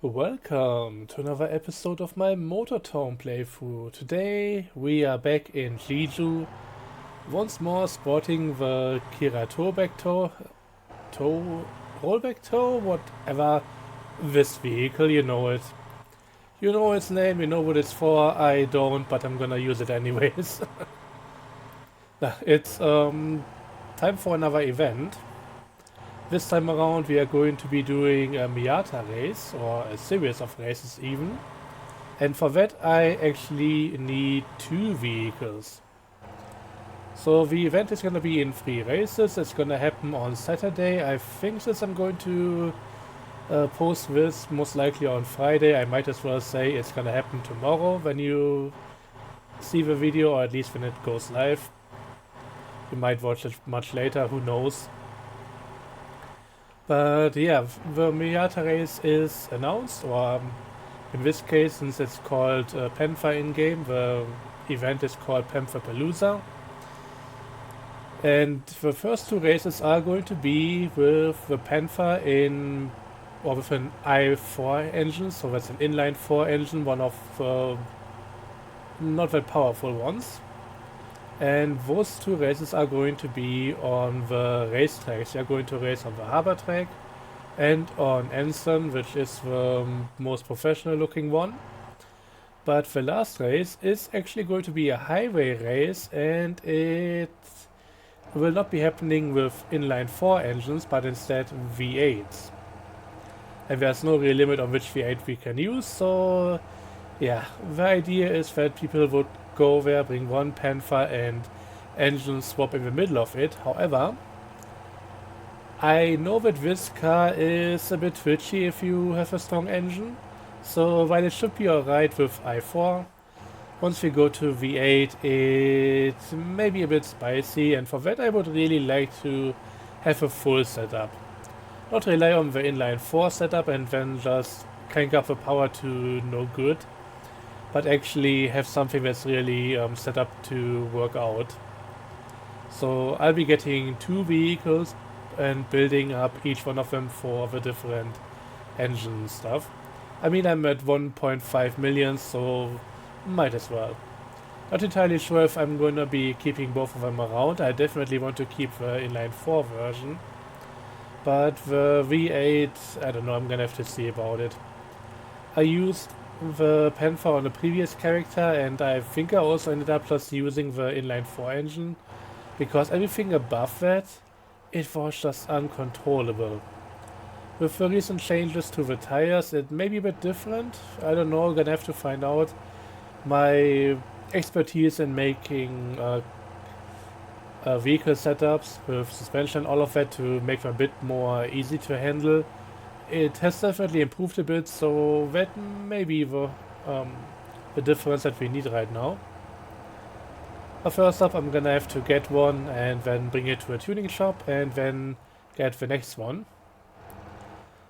Welcome to another episode of my Motortown playthrough. Today we are back in Jeju, once more sporting the Kira rollback tow, whatever this vehicle, you know it. You know its name, you know what it's for, I don't, but I'm gonna use it anyways. It's time for another event. This time around we are going to be doing a Miata race, or a series of races even. And for that I actually need two vehicles. So the event is gonna be in 3 races. It's gonna happen on Saturday. I think since I'm going to post this most likely on Friday, I might as well say it's gonna happen tomorrow when you see the video, or at least when it goes live. You might watch it much later, who knows. But yeah, the Miata race is announced, or in this case, since it's called Panther in-game, the event is called Panther Palooza. And the first 2 races are going to be with the Panther with an i4 engine, so that's an inline 4 engine, one of not that powerful ones. And those 2 races are going to be on the racetracks. They are going to race on the harbor track and on Anson, which is the most professional looking one. But the last race is actually going to be a highway race, and it will not be happening with inline 4 engines, but instead V8s. And there's no real limit on which V8 we can use, so yeah, the idea is that people would go there, bring one Panther and engine swap in the middle of it. However, I know that this car is a bit twitchy if you have a strong engine, so while it should be alright with i4, once we go to V8 it may be a bit spicy, and for that I would really like to have a full setup. Not rely on the inline 4 setup and then just crank up the power to no good, but actually have something that's really set up to work out. So I'll be getting 2 vehicles and building up each one of them for the different engine stuff. I mean, I'm at 1.5 million, so might as well. Not entirely sure if I'm going to be keeping both of them around. I definitely want to keep the inline 4 version, but the V8, I don't know, I'm gonna have to see about it. I used the Panther on the previous character, and I think I also ended up just using the inline 4 engine, because everything above that, it was just uncontrollable. With the recent changes to the tires, it may be a bit different. I don't know, gonna have to find out. My expertise in making vehicle setups with suspension and all of that to make them a bit more easy to handle, it has definitely improved a bit, so that may be the difference that we need right now. But first up, I'm gonna have to get one and then bring it to a tuning shop and then get the next one.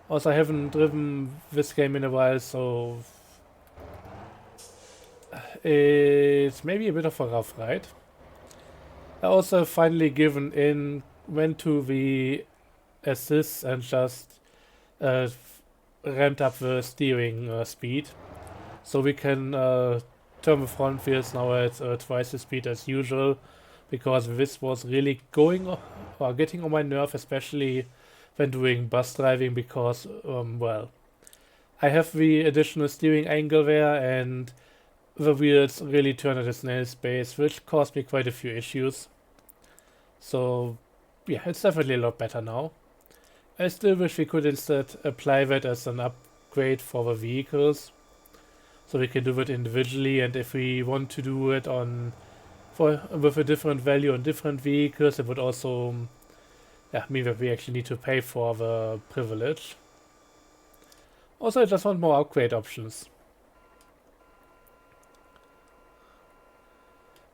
Also, I haven't driven this game in a while, so it's maybe a bit of a rough ride. I also finally went to the assist and just ramped up the steering speed, so we can turn the front wheels now at twice the speed as usual, because this was really getting on my nerve, especially when doing bus driving, because well, I have the additional steering angle there and the wheels really turn at a snail's pace, which caused me quite a few issues. So yeah, it's definitely a lot better now. I still wish we could instead apply that as an upgrade for the vehicles, so we can do it individually, and if we want to do it with a different value on different vehicles, it would also mean that we actually need to pay for the privilege. Also, I just want more upgrade options.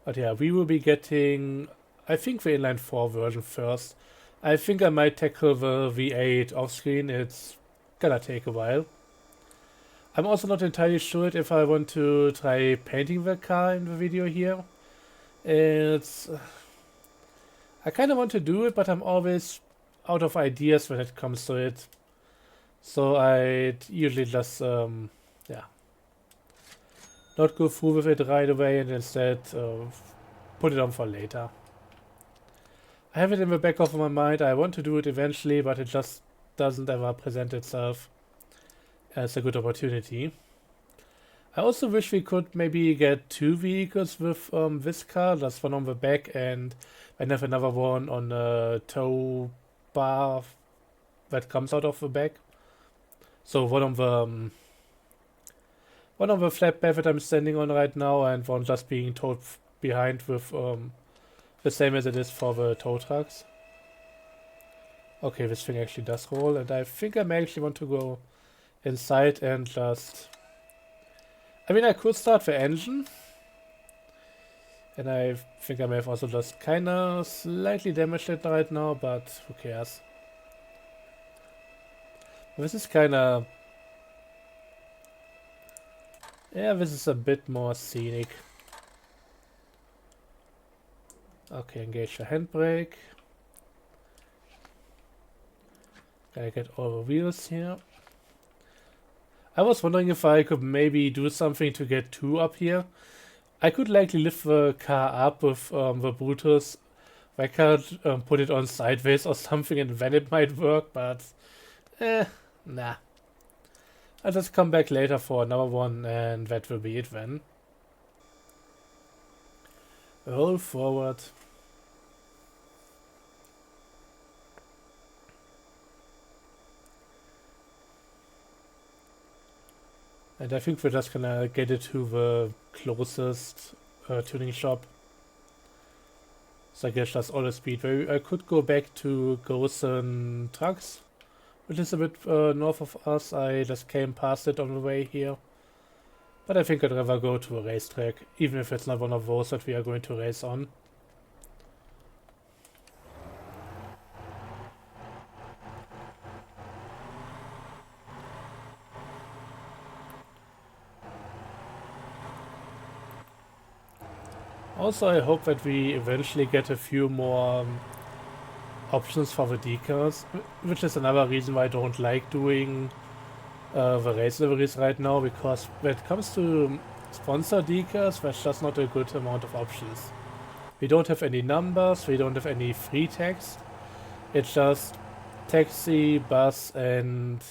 But yeah, we will be getting, I think, the inline 4 version first. I think I might tackle the V8 off screen. It's gonna take a while. I'm also not entirely sure if I want to try painting the car in the video here. I kind of want to do it, but I'm always out of ideas when it comes to it. So I'd usually just, yeah, not go through with it right away and instead put it on for later. I have it in the back of my mind. I want to do it eventually, but it just doesn't ever present itself as a good opportunity. I also wish we could maybe get two vehicles with this car, just one on the back and then have another one on a tow bar that comes out of the back. So one on the flatbed that I'm standing on right now, and one just being towed behind with the same as it is for the tow trucks. Okay, this thing actually does roll, and I think I may actually want to go inside and just... I mean, I could start the engine, and I think I may have also just kinda slightly damaged it right now, but who cares? This is kinda... Yeah, this is a bit more scenic. Okay, engage the handbrake. Gotta get all the wheels here. I was wondering if I could maybe do something to get two up here. I could likely lift the car up with the Brutus. I could put it on sideways or something and then it might work, but nah. I'll just come back later for another one and that will be it then. Roll forward. And I think we're just gonna get it to the closest tuning shop. So I guess that's all the speed. I could go back to Gosen Trucks, which is a bit north of us. I just came past it on the way here. But I think I'd rather go to a racetrack, even if it's not one of those that we are going to race on. Also, I hope that we eventually get a few more options for the decals, which is another reason why I don't like doing the race liveries right now, because when it comes to sponsor decals, there's just not a good amount of options. We don't have any numbers, we don't have any free text. It's just taxi, bus, and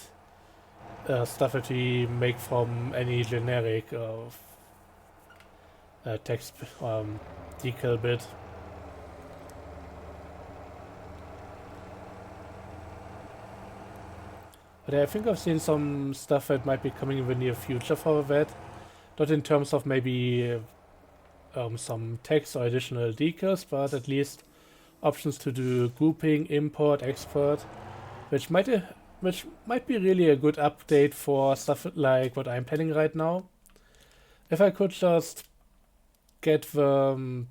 stuff that we make from any generic text decal bit. But I think I've seen some stuff that might be coming in the near future for that. Not in terms of maybe some text or additional decals, but at least options to do grouping, import, export, which might be really a good update for stuff like what I'm planning right now. If I could just get the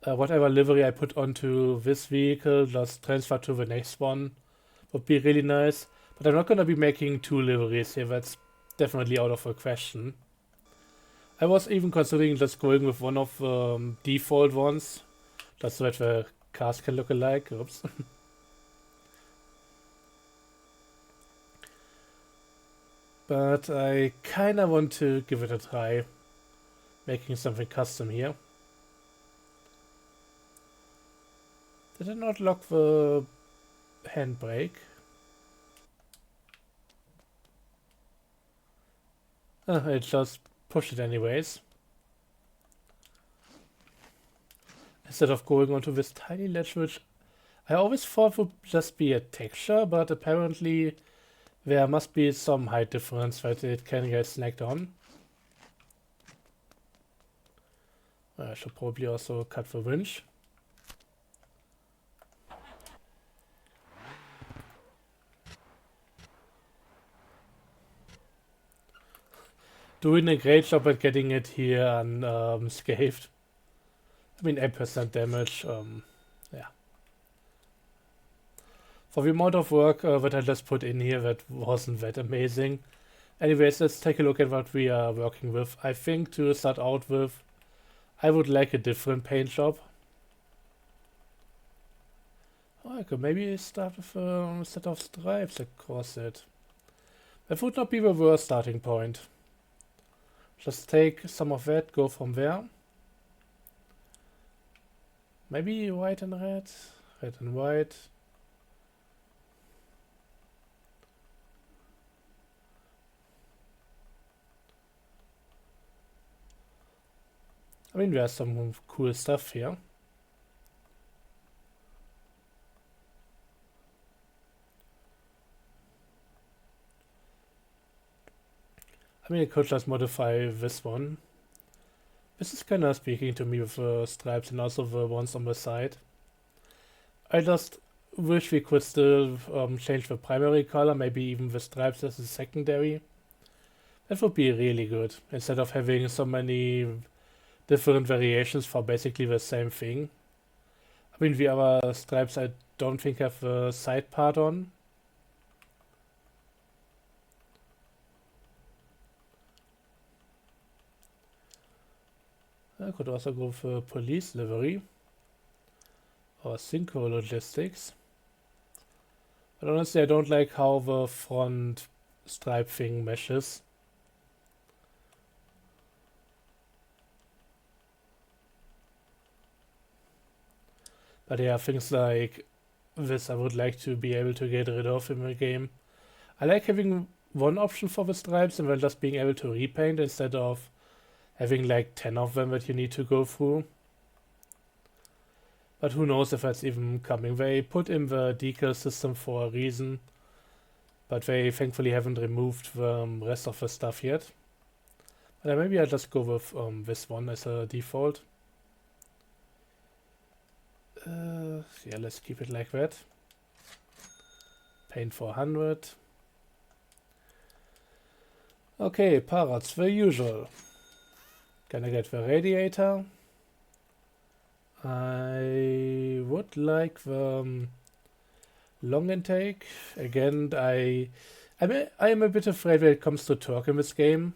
whatever livery I put onto this vehicle, just transfer to the next one, would be really nice. But I'm not going to be making two liveries here, that's definitely out of the question. I was even considering just going with one of the default ones, just so that the cars can look alike. Oops. But I kinda want to give it a try, making something custom here. Did I not lock the handbrake? I just pushed it anyways. Instead of going onto this tiny ledge, which I always thought would just be a texture, but apparently there must be some height difference that it can get snagged on. I should probably also cut the winch. Doing a great job at getting it here unscathed. I mean, 8% damage, yeah. For the amount of work that I just put in here, that wasn't that amazing. Anyways, let's take a look at what we are working with. I think to start out with, I would like a different paint job. Oh, I could maybe start with a set of stripes across it. That would not be the worst starting point. Just take some of that, go from there. Maybe white and red, red and white. I mean, there's some cool stuff here. I mean, I could just modify this one. This is kind of speaking to me with the stripes and also the ones on the side. I just wish we could still change the primary color, maybe even the stripes as a secondary. That would be really good, instead of having so many different variations for basically the same thing. I mean, the other stripes I don't think have the side part on. I could also go for police livery or synchro logistics. But honestly, I don't like how the front stripe thing meshes. But yeah, things like this I would like to be able to get rid of in the game. I like having one option for the stripes and then just being able to repaint instead of having like 10 of them that you need to go through. But who knows if that's even coming. They put in the decal system for a reason, but they thankfully haven't removed the rest of the stuff yet. But maybe I'll just go with this one as a default. Yeah, let's keep it like that. Paint 400. Okay, parts, the usual. Gonna get the radiator. I would like the long intake. Again, I am a bit afraid when it comes to torque in this game.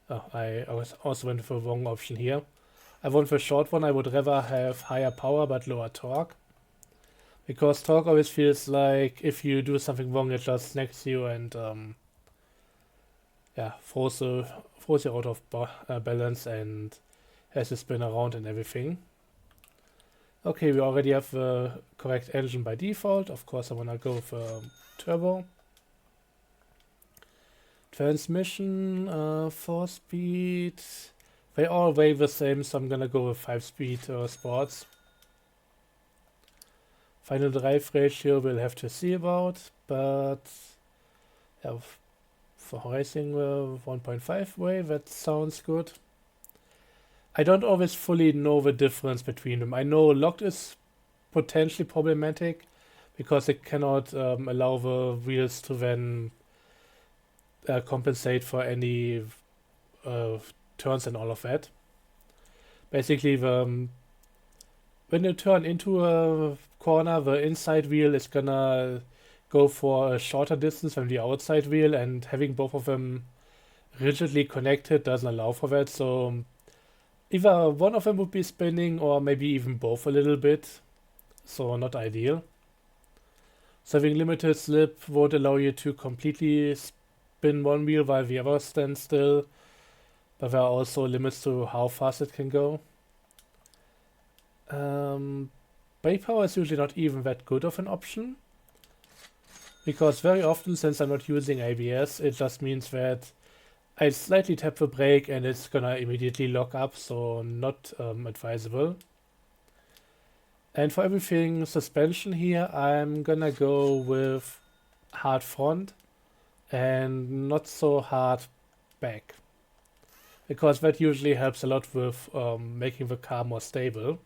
Oh, I also went for the wrong option here. I want the short one. I would rather have higher power but lower torque. Because torque always feels like if you do something wrong, it just snags you and yeah, throws you out of balance and has to spin around and everything. Okay, we already have the correct engine by default. Of course, I want to go for turbo. Transmission, 4-speed. They all weigh the same, so I'm gonna go with 5-speed sports. Final drive ratio we'll have to see about, but yeah, for racing 1.5 way, that sounds good. I don't always fully know the difference between them. I know locked is potentially problematic because it cannot allow the wheels to then compensate for any turns and all of that. Basically, when you turn into a corner, the inside wheel is gonna go for a shorter distance than the outside wheel, and having both of them rigidly connected doesn't allow for that. So either one of them would be spinning or maybe even both a little bit. So not ideal. So having limited slip won't allow you to completely spin one wheel while the other stands still. But there are also limits to how fast it can go. Brake power is usually not even that good of an option. Because very often, since I'm not using ABS, it just means that I slightly tap the brake and it's gonna immediately lock up, so not advisable. And for everything suspension here, I'm gonna go with hard front and not so hard back. Because that usually helps a lot with making the car more stable.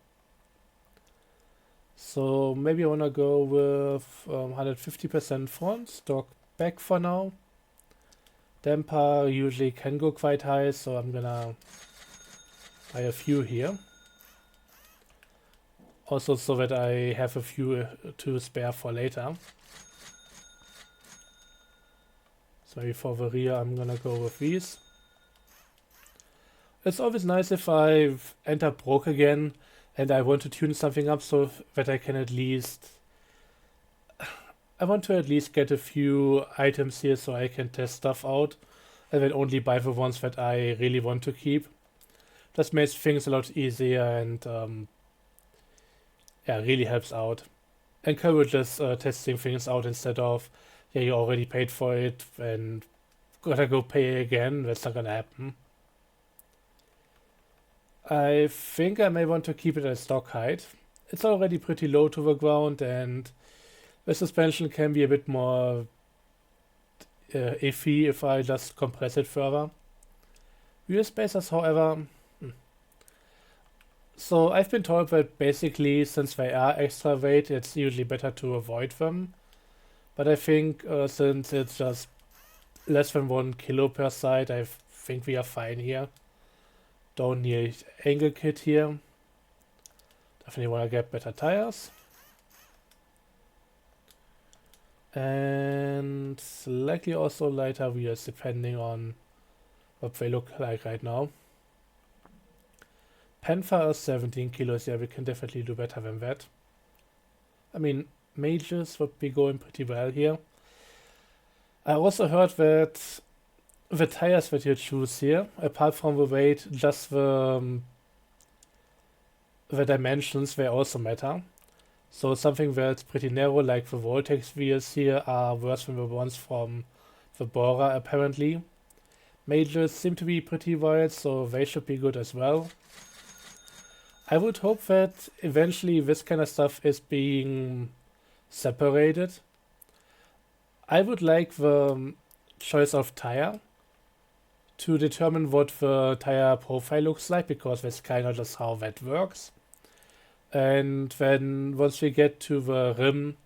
So maybe I wanna go with 150% front, stock back for now. Damper usually can go quite high, so I'm gonna buy a few here. Also so that I have a few to spare for later. So maybe for the rear I'm gonna go with these. It's always nice if I enter broke again and I want to tune something up so that I can at least I want to at least get a few items here so I can test stuff out and then only buy the ones that I really want to keep. This makes things a lot easier and yeah, really helps out. Encourages testing things out instead of, yeah, you already paid for it and gotta go pay again. That's not gonna happen. I think I may want to keep it at stock height. It's already pretty low to the ground and the suspension can be a bit more iffy if I just compress it further. Wheel spacers, however, so I've been told that basically since they are extra weight, it's usually better to avoid them. But I think since it's just less than 1 kilo per side, I think we are fine here. Don't need angle kit here. Definitely want to get better tires. And likely also lighter wheels depending on what they look like right now. Panther is 17 kilos, yeah, we can definitely do better than that. I mean, mages would be going pretty well here. I also heard that the tires that you choose here, apart from the weight, just the dimensions, they also matter. So something that's pretty narrow, like the Vortex wheels here, are worse than the ones from the Bora, apparently. Mages seem to be pretty wide, so they should be good as well. I would hope that eventually this kind of stuff is being separated. I would like the choice of tire to determine what the tire profile looks like, because that's kind of just how that works. And then once we get to the rim,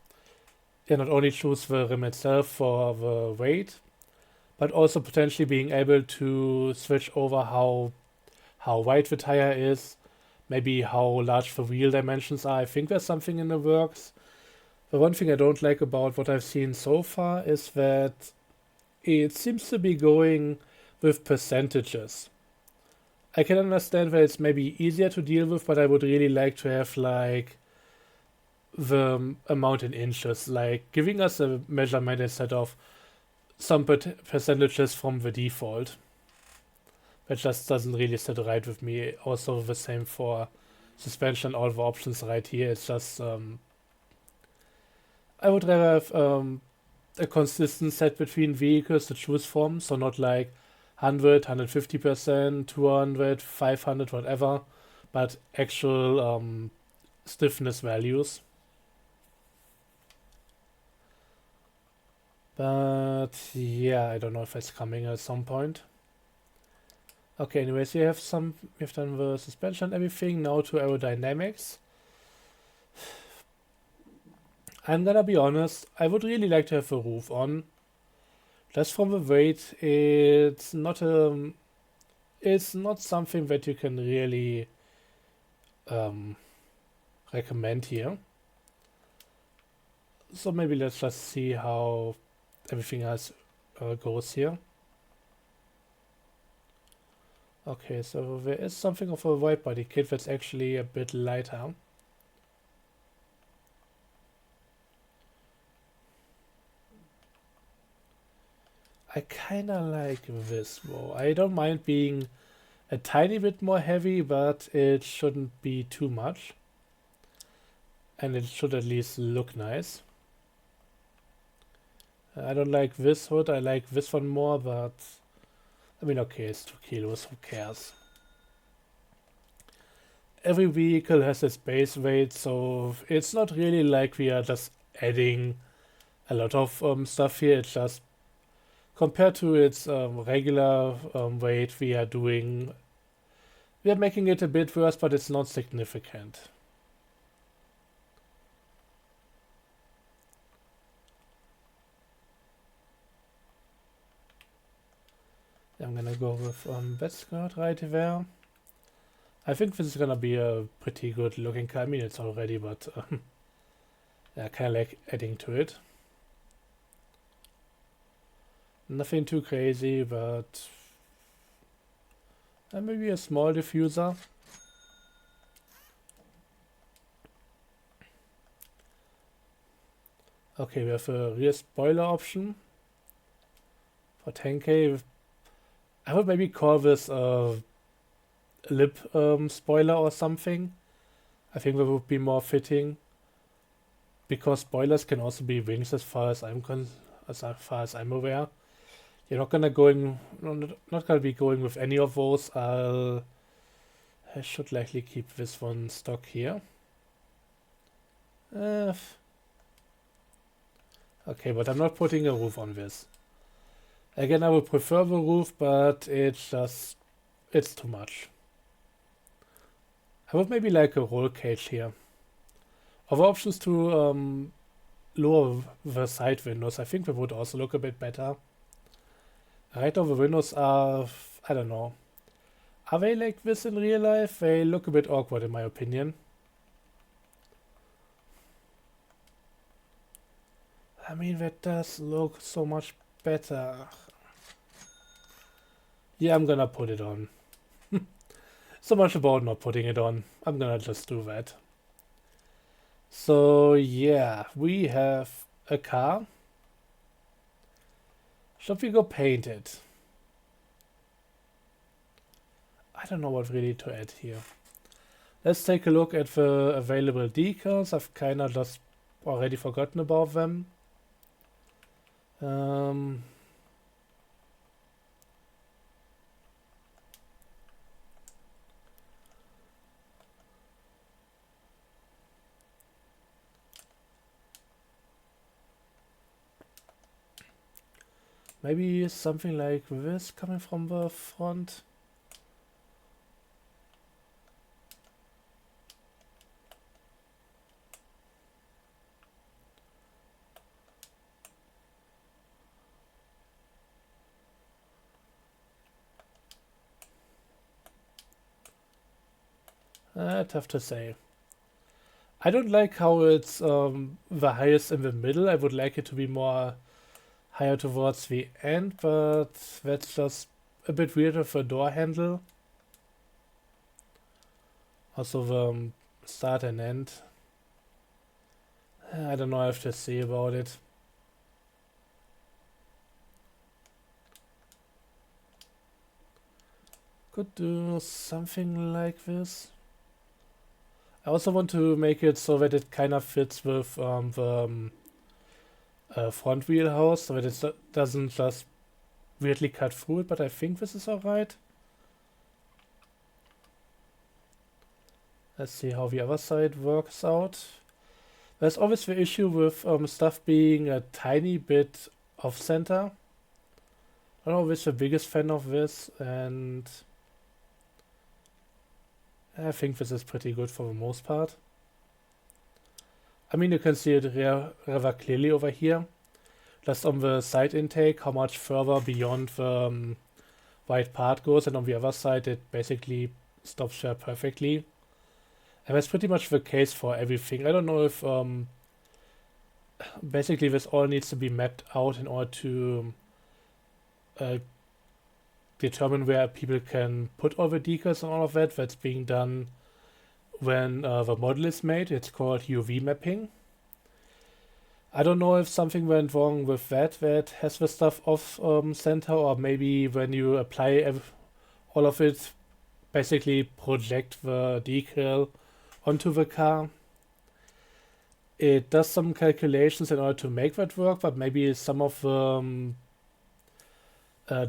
you not only choose the rim itself for the weight, but also potentially being able to switch over how wide the tire is, maybe how large the wheel dimensions are. I think there's something in the works. The one thing I don't like about what I've seen so far is that it seems to be going with percentages. I can understand that it's maybe easier to deal with, but I would really like to have like the amount in inches, like giving us a measurement instead of some percentages from the default. That just doesn't really sit right with me. Also the same for suspension, all the options right here. It's just I would rather have a consistent set between vehicles to choose from, so not like 100, 150%, 200, 500, whatever, but actual stiffness values. But yeah, I don't know if it's coming at some point. Okay, anyways, we've done the suspension and everything. Now to aerodynamics. I'm gonna be honest, I would really like to have a roof on. Just from the weight, it's not something that you can really um, recommend here. So maybe let's just see how everything else goes here. Okay, so there is something of a wide body kit that's actually a bit lighter. I kinda like this though. I don't mind being a tiny bit more heavy, but it shouldn't be too much. And it should at least look nice. I don't like this hood, I like this one more, but I mean, okay, it's 2 kilos, who cares? Every vehicle has its base weight, so it's not really like we are just adding a lot of stuff here. It's just compared to its regular weight, we are making it a bit worse, but it's not significant. I'm gonna go with that skirt right there. I think this is gonna be a pretty good looking car. I mean, it's already, but I kind of like adding to it. Nothing too crazy, but maybe a small diffuser. Okay, we have a rear spoiler option for 10k. I would maybe call this a lip spoiler or something. I think that would be more fitting because spoilers can also be wings as far as I'm aware. You're not gonna going not gonna be going with any of those. I should likely keep this one stock here. Uh, okay, but I'm not putting a roof on this. Again, I would prefer the roof, but it's too much. I would maybe like a roll cage here. Other options to lower the side windows, I think they would also look a bit better. Right now the windows are, I don't know. Are they like this in real life? They look a bit awkward in my opinion. I mean, that does look so much better. Yeah, I'm gonna put it on. So much about not putting it on. I'm gonna just do that. So yeah, we have a car. Should we go paint it? I don't know what really to add here. Let's take a look at the available decals. I've kinda just already forgotten about them. Maybe something like this coming from the front. Tough to say. I don't like how it's the highest in the middle. I would like it to be more higher towards the end, but that's just a bit weird with the door handle. Also the start and end. I don't know what I have to say about it. Could do something like this. I also want to make it so that it kind of fits with the front wheelhouse, so that it doesn't just weirdly cut through it, but I think this is alright. Let's see how the other side works out. There's always the issue with stuff being a tiny bit off center. I'm not always the biggest fan of this, and I think this is pretty good for the most part. I mean, you can see it rather clearly over here. Just on the side intake, how much further beyond the white part goes, and on the other side it basically stops there perfectly. And that's pretty much the case for everything. I don't know if basically this all needs to be mapped out in order to determine where people can put all the decals and all of that. That's being done when the model is made. It's called UV mapping. I don't know if something went wrong with that has the stuff off center, or maybe when you apply all of it, basically project the decal onto the car. It does some calculations in order to make that work, but maybe some of the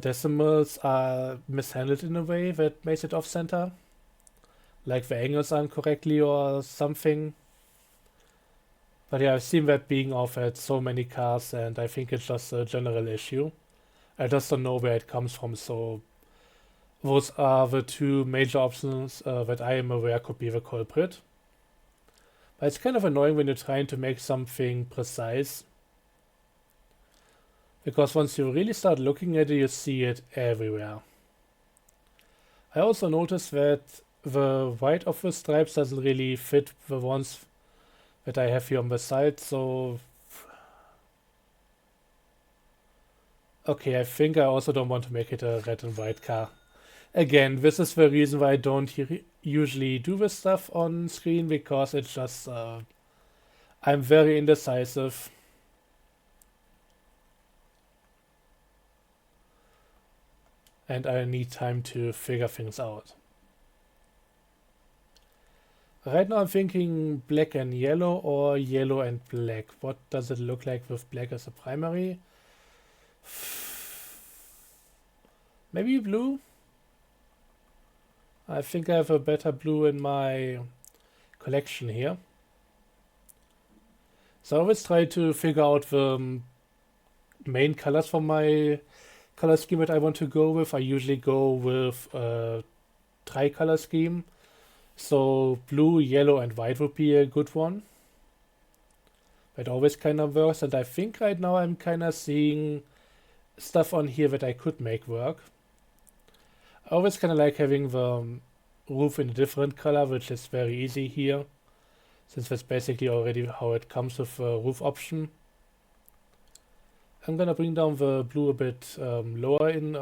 decimals are mishandled in a way that makes it off center. Like the angles aren't correctly or something. But yeah, I've seen that being off at so many cars, and I think it's just a general issue. I just don't know where it comes from, so those are the two major options that I am aware could be the culprit. But it's kind of annoying when you're trying to make something precise, because once you really start looking at it, you see it everywhere. I also noticed that the white of the stripes doesn't really fit the ones that I have here on the side, so okay, I think I also don't want to make it a red and white car. Again, this is the reason why I don't usually do this stuff on screen, because it's just I'm very indecisive. and I need time to figure things out. Right now I'm thinking black and yellow or yellow and black. What does it look like with black as a primary? Maybe blue? I think I have a better blue in my collection here. So I always try to figure out the main colors for my color scheme that I want to go with. I usually go with a tri-color scheme. So blue, yellow, and white would be a good one. That always kind of works. And I think right now I'm kind of seeing stuff on here that I could make work. I always kind of like having the roof in a different color, which is very easy here, since that's basically already how it comes with the roof option. I'm gonna bring down the blue a bit lower in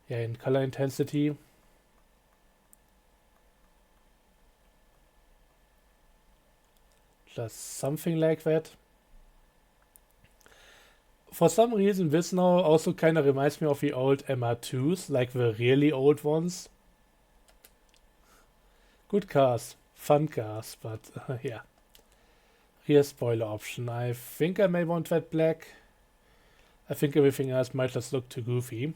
in color intensity. Just something like that. For some reason, this now also kind of reminds me of the old MR2s, like the really old ones. Good cars, fun cars, but yeah. Rear spoiler option. I think I may want that black. I think everything else might just look too goofy.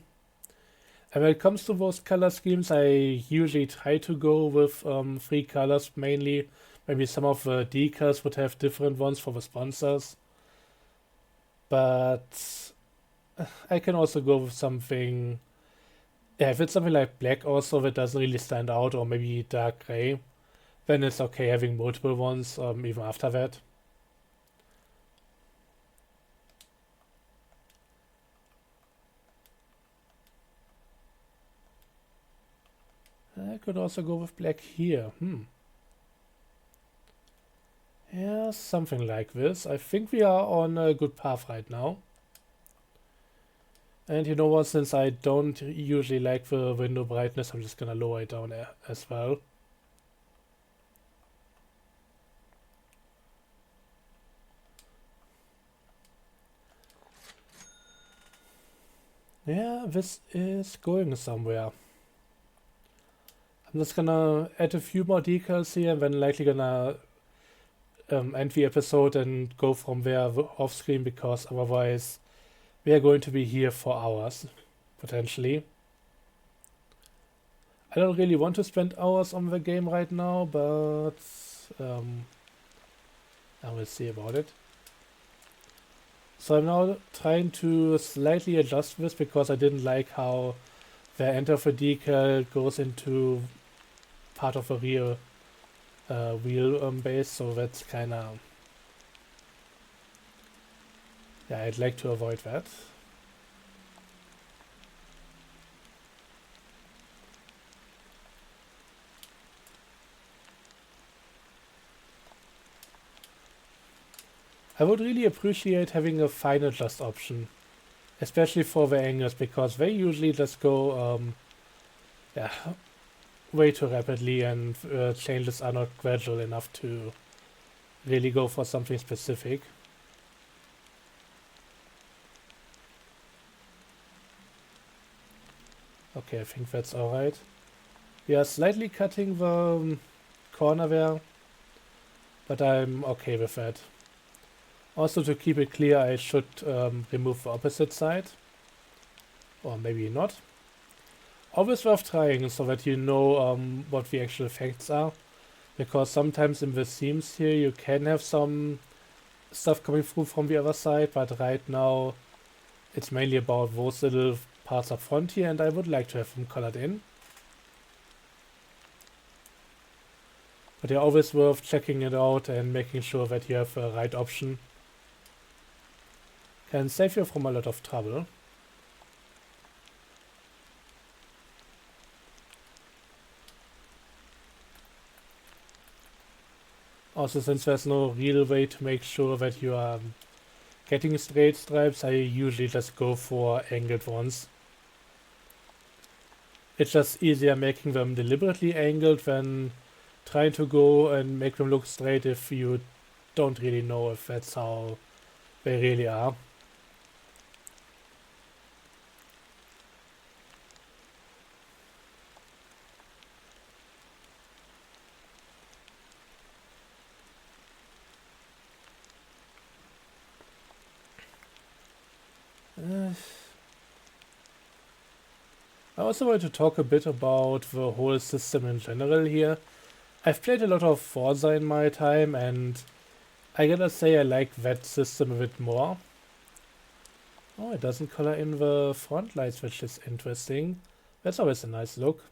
And when it comes to those color schemes, I usually try to go with three colors mainly. Maybe some of the decals would have different ones for the sponsors. But I can also go with something. Yeah, if it's something like black also that doesn't really stand out, or maybe dark gray, then it's okay having multiple ones even after that. I could also go with black here. Yeah, something like this. I think we are on a good path right now. And you know what, since I don't usually like the window brightness, I'm just gonna lower it down as well. Yeah, this is going somewhere. I'm just gonna add a few more decals here and then likely gonna end the episode and go from there off screen, because otherwise we are going to be here for hours, potentially. I don't really want to spend hours on the game right now, but I will see about it. So I'm now trying to slightly adjust this because I didn't like how the end of a decal goes into part of a real wheel base, so that's kind of, yeah, I'd like to avoid that. I would really appreciate having a fine adjust option, especially for the angles, because they usually just go yeah, way too rapidly, and changes are not gradual enough to really go for something specific. Okay, I think that's alright. We are slightly cutting the corner there, but I'm okay with that. Also, to keep it clear, I should remove the opposite side, or maybe not. Always worth trying so that you know what the actual effects are, because sometimes in the seams here you can have some stuff coming through from the other side, but right now it's mainly about those little parts up front here, and I would like to have them colored in. But they're always worth checking it out and making sure that you have the right option. Can save you from a lot of trouble. Also, since there's no real way to make sure that you are getting straight stripes, I usually just go for angled ones. It's just easier making them deliberately angled than trying to go and make them look straight if you don't really know if that's how they really are. Uh, I also want to talk a bit about the whole system in general here. I've played a lot of Forza in my time, and I gotta say I like that system a bit more. Oh, it doesn't color in the front lights, which is interesting. That's always a nice look.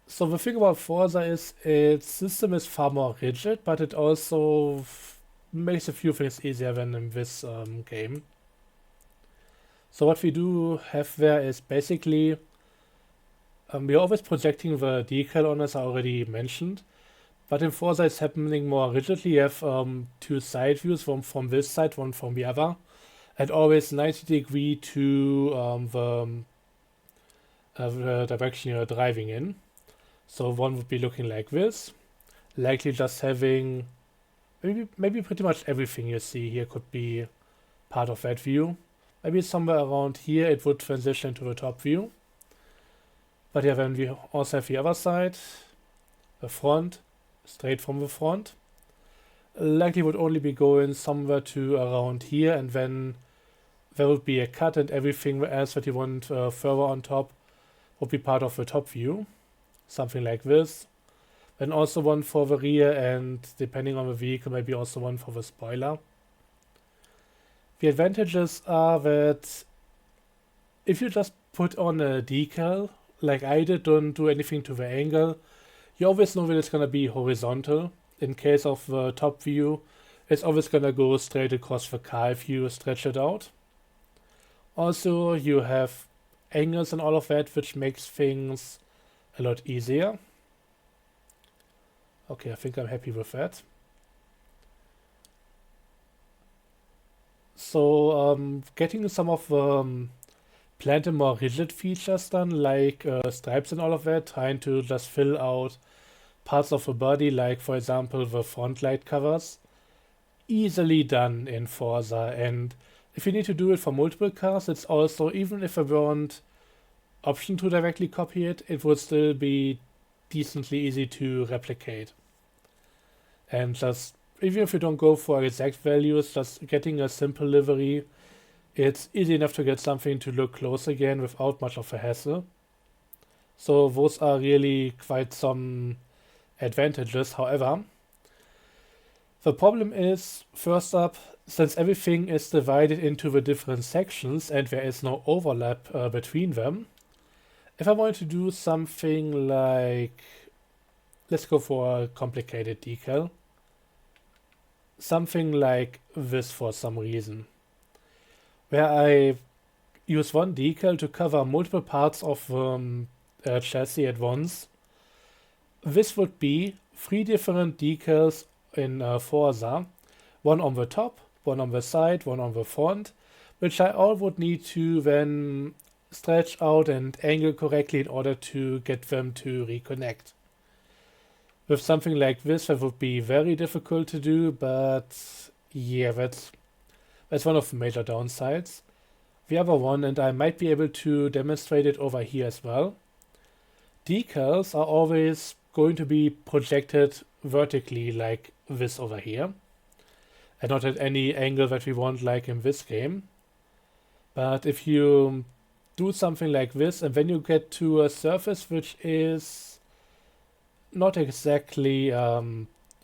So the thing about Forza is its system is far more rigid, but it also makes a few things easier than in this game. So what we do have there is basically we're always projecting the decal on, as I already mentioned, but in Forza it's happening more rigidly. You have two side views, one from this side, one from the other, and always 90-degree to the direction you're driving in. So one would be looking like this, likely just having maybe pretty much everything you see here could be part of that view. Maybe somewhere around here it would transition to the top view. But yeah, then we also have the other side, the front, straight from the front. Likely would only be going somewhere to around here, and then there would be a cut, and everything else that you want further on top would be part of the top view. Something like this. Then also one for the rear, and depending on the vehicle, maybe also one for the spoiler. The advantages are that if you just put on a decal, like I did, don't do anything to the angle, you always know that it's going to be horizontal. In case of the top view, it's always going to go straight across the car if you stretch it out. Also, you have angles and all of that, which makes things a lot easier. Okay, I think I'm happy with that. So, getting some of the planned and more rigid features done, like stripes and all of that, trying to just fill out parts of the body, like for example the front light covers, easily done in Forza. And if you need to do it for multiple cars, it's also, even if there weren't option to directly copy it, it would still be decently easy to replicate. And just, even if you don't go for exact values, just getting a simple livery, it's easy enough to get something to look close again without much of a hassle. So those are really quite some advantages. However, the problem is, first up, since everything is divided into the different sections and there is no overlap between them, if I want to do something like, let's go for a complicated decal, something like this for some reason, where I use one decal to cover multiple parts of chassis at once. This would be three different decals in Forza, one on the top, one on the side, one on the front, which I all would need to then stretch out and angle correctly in order to get them to reconnect. With something like this, that would be very difficult to do, but yeah, that's one of the major downsides. The other one, and I might be able to demonstrate it over here as well, decals are always going to be projected vertically like this over here, and not at any angle that we want like in this game. But if you do something like this, and then you get to a surface which is not exactly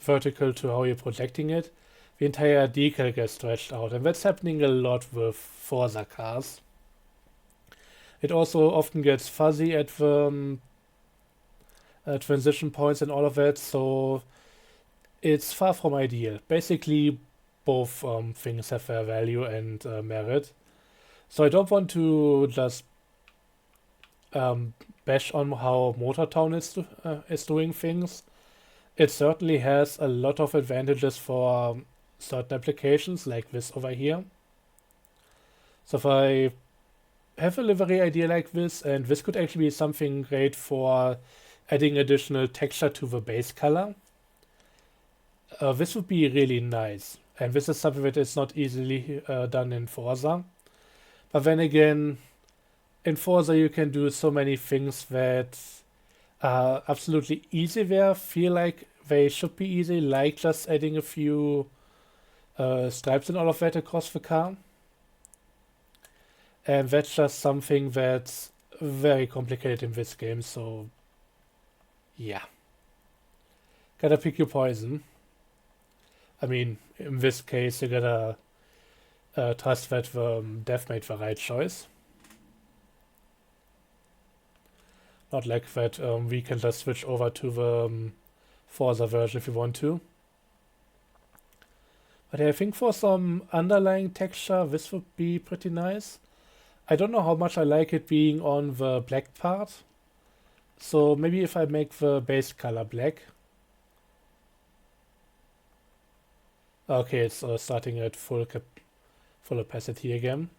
vertical to how you're projecting it, the entire decal gets stretched out, and that's happening a lot with Forza cars. It also often gets fuzzy at the transition points and all of that, so it's far from ideal. Basically, both things have their value and merit. So I don't want to just bash on how Motortown is doing things. It certainly has a lot of advantages for certain applications, like this over here. So if I have a livery idea like this, and this could actually be something great for adding additional texture to the base color, this would be really nice. And this is something that is not easily done in Forza. But then again, in Forza you can do so many things that are absolutely easy there, feel like they should be easy, like just adding a few stripes and all of that across the car. And that's just something that's very complicated in this game, so yeah. Gotta pick your poison. I mean, in this case, you gotta trust that the dev made the right choice. Not like that we can just switch over to the Forza version if you want to. But I think for some underlying texture, this would be pretty nice. I don't know how much I like it being on the black part. So maybe if I make the base color black. Okay, it's starting at full opacity again.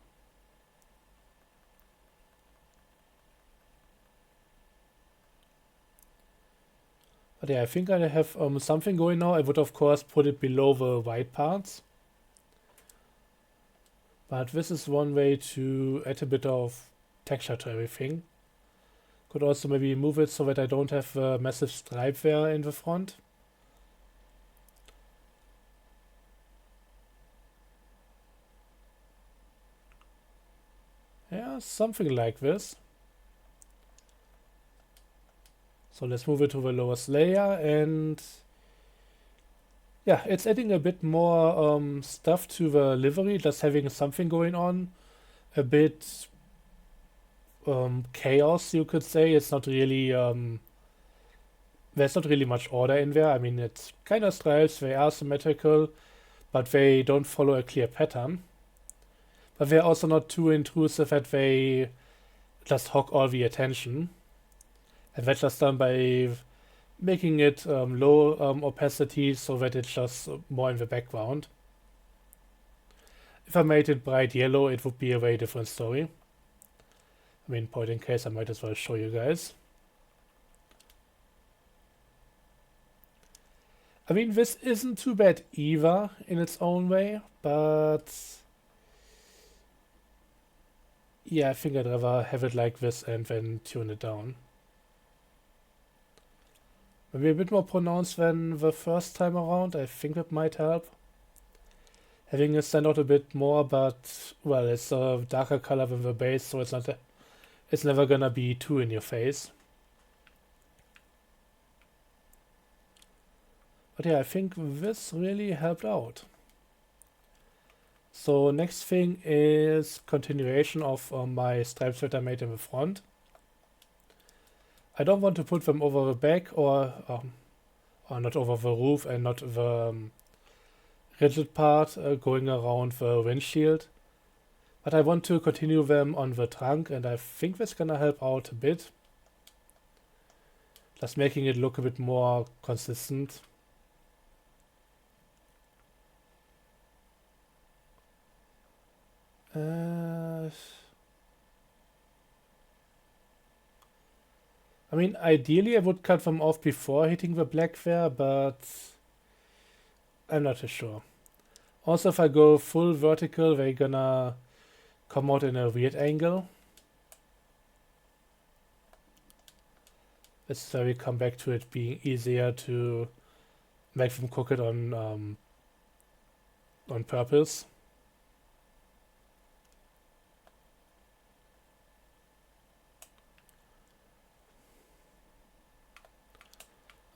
But yeah, I think I have something going now. I would of course put it below the white parts. But this is one way to add a bit of texture to everything. Could also maybe move it so that I don't have a massive stripe there in the front. Yeah, something like this. So let's move it to the lowest layer, and yeah, it's adding a bit more stuff to the livery, just having something going on. A bit chaos, you could say. It's not really, there's not really much order in there. I mean, it's kind of stripes, they are symmetrical, but they don't follow a clear pattern. But they're also not too intrusive that they just hog all the attention. And that's just done by making it low opacity so that it's just more in the background. If I made it bright yellow, it would be a very different story. I mean, point in case, I might as well show you guys. I mean, this isn't too bad either in its own way, but yeah, I think I'd rather have it like this and then tune it down. Maybe a bit more pronounced than the first time around. I think that might help. Having it stand out a bit more, but well, it's a darker color than the base, so it's never gonna be too in your face. But yeah, I think this really helped out. So next thing is continuation of my stripes that I made in the front. I don't want to put them over the back or not over the roof and not the rigid part going around the windshield. But I want to continue them on the trunk, and I think that's gonna help out a bit. Just making it look a bit more consistent. I mean, ideally I would cut them off before hitting the black there, but I'm not too sure. Also, if I go full vertical, they're gonna come out in a weird angle. This is where we come back to it being easier to make them cook it on purpose.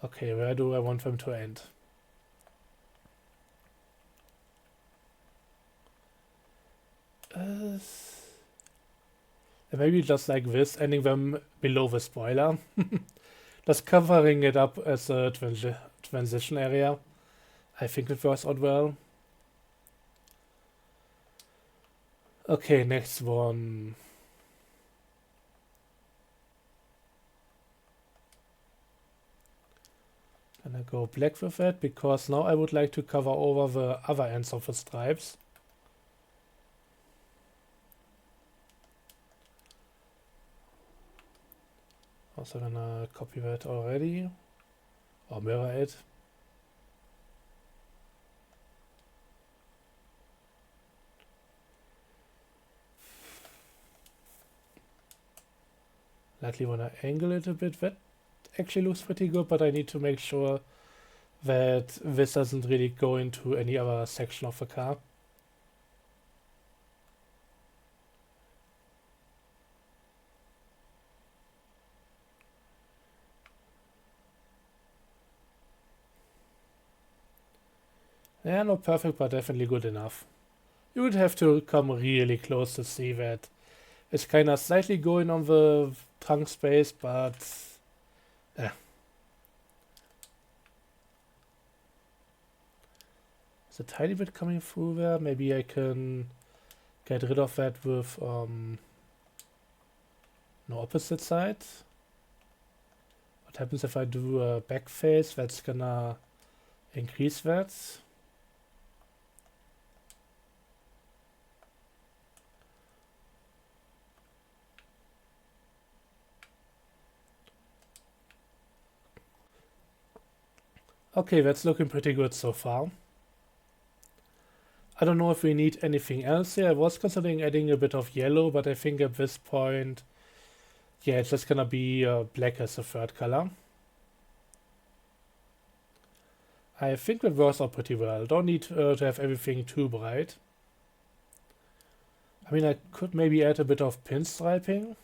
Okay, where do I want them to end? Maybe just like this, ending them below the spoiler. Just covering it up as a transition area. I think it works out well. Okay, next one. Gonna go black with it, because now I would like to cover over the other ends of the stripes. Also gonna copy that already, or mirror it. Lightly wanna angle it a bit. That actually looks pretty good, but I need to make sure that this doesn't really go into any other section of the car. Yeah, not perfect, but definitely good enough. You would have to come really close to see that it's kind of slightly going on the trunk space, but yeah, it's a tiny bit coming through there. Maybe I can get rid of that with no opposite side. What happens if I do a back face? That's gonna increase that. Okay, that's looking pretty good so far. I don't know if we need anything else here. I was considering adding a bit of yellow, but I think at this point, yeah, it's just gonna be black as the third color. I think that works out pretty well. Don't need to have everything too bright. I mean, I could maybe add a bit of pinstriping.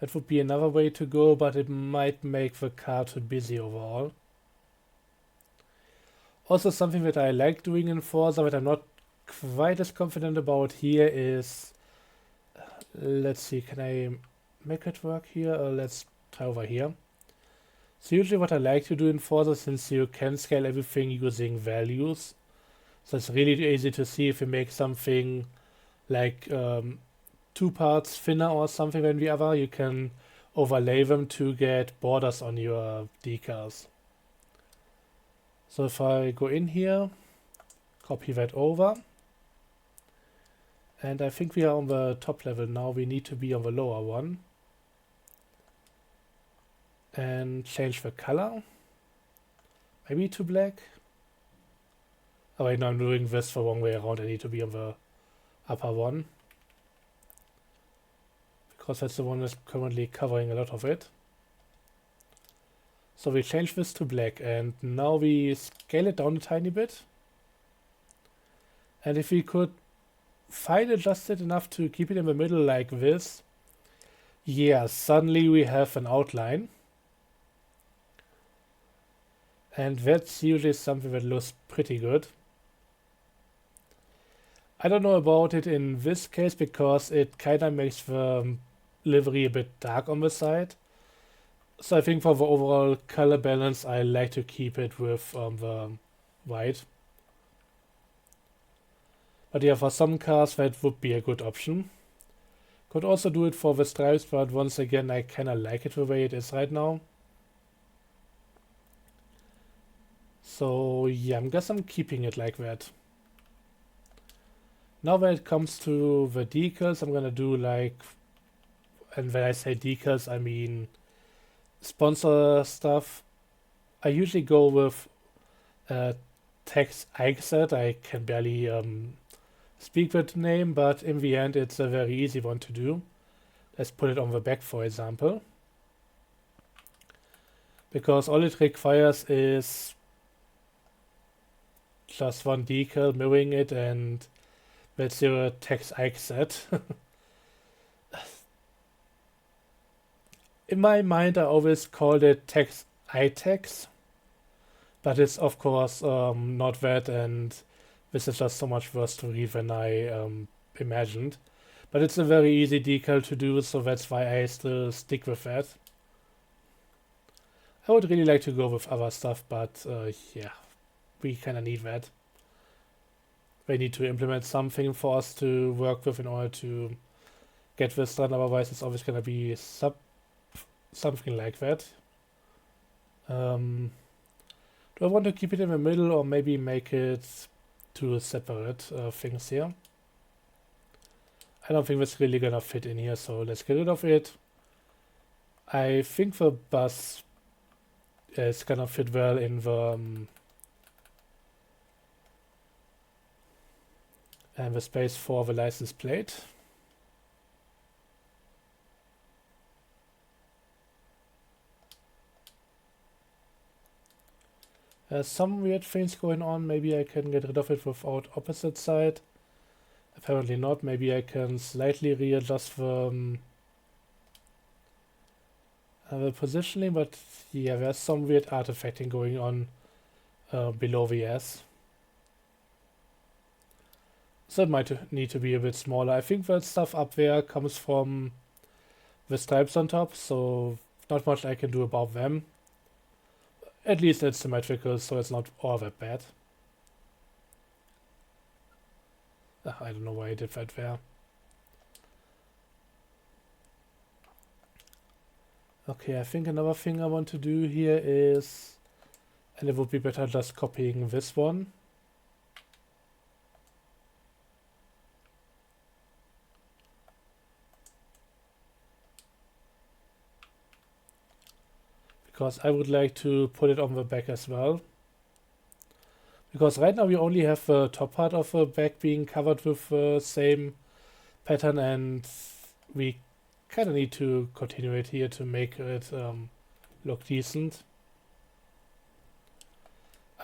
That would be another way to go, but it might make the car too busy overall. Also, something that I like doing in Forza that I'm not quite as confident about here is, let's see, can I make it work here? Let's try over here. So usually what I like to do in Forza, since you can scale everything using values, so it's really easy to see if you make something like 2 parts thinner or something than the other, you can overlay them to get borders on your decals. So if I go in here, copy that over, and I think we are on the top level now, we need to be on the lower one. And change the color, maybe to black. Oh wait, no, I'm doing this the wrong way around. I need to be on the upper one, because that's the one that's currently covering a lot of it. So we change this to black, and now we scale it down a tiny bit. And if we could fine adjust it enough to keep it in the middle like this, yeah, suddenly we have an outline. And that's usually something that looks pretty good. I don't know about it in this case because it kind of makes the livery a bit dark on the side. So I think for the overall color balance, I like to keep it with the white. But yeah, for some cars that would be a good option. Could also do it for the stripes, but once again, I kind of like it the way it is right now. So yeah, I guess I'm keeping it like that. Now when it comes to the decals, I'm gonna do like, and when I say decals, I mean sponsor stuff. I usually go with text Eichset. I can barely speak that name, but in the end, it's a very easy one to do. Let's put it on the back, for example. Because all it requires is just one decal mirroring it, and that's your text Eichset. In my mind, I always called it text iText, but it's of course not that, and this is just so much worse to read than I imagined. But it's a very easy decal to do, so that's why I still stick with that. I would really like to go with other stuff, but yeah, we kind of need that. They need to implement something for us to work with in order to get this done, otherwise it's always going to be something like that. Do I want to keep it in the middle or maybe make it two separate things here? I don't think that's really gonna fit in here, so let's get rid of it. I think the bus is gonna fit well in the and the space for the license plate. Some weird things going on. Maybe I can get rid of it without opposite side. Apparently not. Maybe I can slightly readjust the positioning, but yeah, there's some weird artifacting going on below the S. So it might need to be a bit smaller. I think that stuff up there comes from the stripes on top, so not much I can do about them. At least it's symmetrical, so it's not all that bad. I don't know why I did that there. Okay, I think another thing I want to do here is, and it would be better just copying this one. Because I would like to put it on the back as well. Because right now we only have the top part of the back being covered with the same pattern, and we kind of need to continue it here to make it look decent.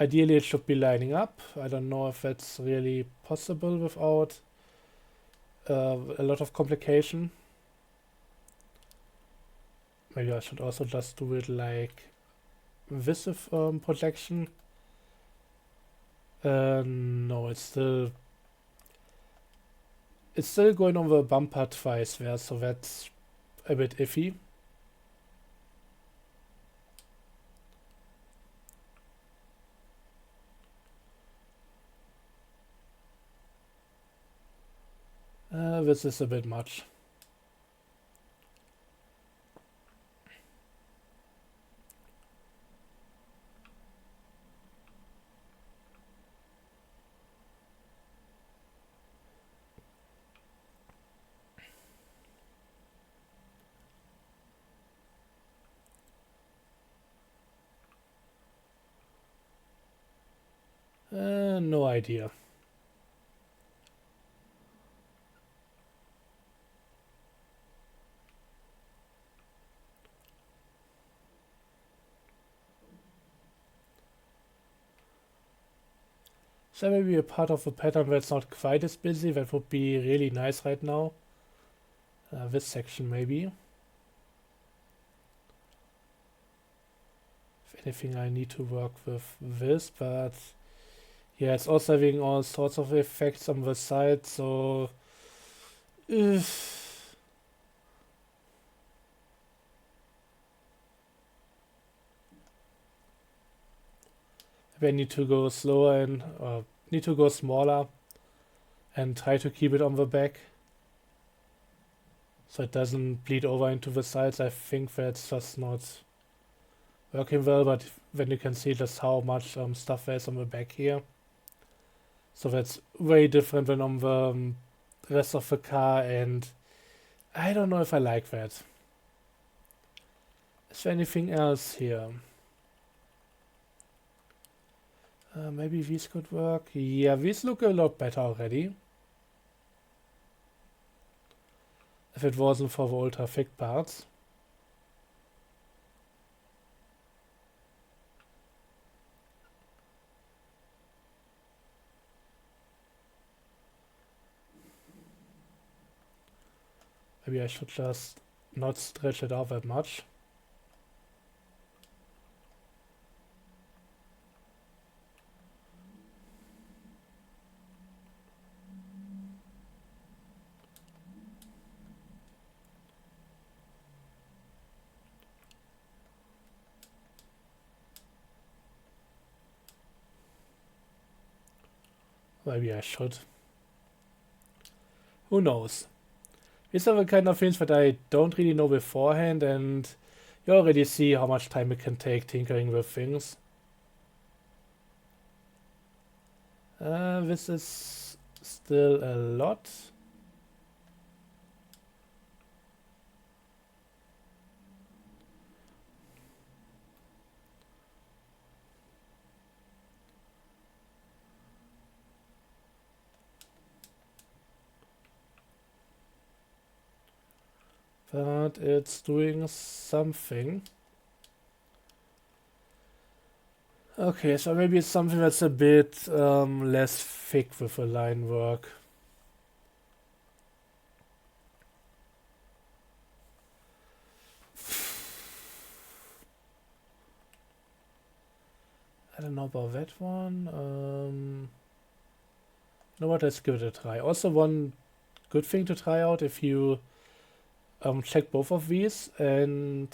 Ideally it should be lining up. I don't know if that's really possible without a lot of complication. Maybe I should also just do it like this with projection. No, it's still going on the bumper twice there, so that's a bit iffy. This is a bit much. No idea. So maybe a part of the pattern that's not quite as busy, that would be really nice right now. This section maybe. If anything, I need to work with this, but yeah, it's also having all sorts of effects on the side, so maybe I need to go slower and need to go smaller and try to keep it on the back so it doesn't bleed over into the sides. I think that's just not working well, but then you can see just how much stuff there is on the back here. So that's very different than on the rest of the car, and I don't know if I like that. Is there anything else here? Maybe these could work. Yeah, these look a lot better already. If it wasn't for the ultra thick parts. Maybe I should just not stretch it out that much. Maybe I should. Who knows? These are the kind of things that I don't really know beforehand, and you already see how much time it can take tinkering with things. This is still a lot. But it's doing something. Okay, so maybe it's something that's a bit less thick with the line work. I don't know about that one. You know what? Let's give it a try. Also, one good thing to try out if you check both of these and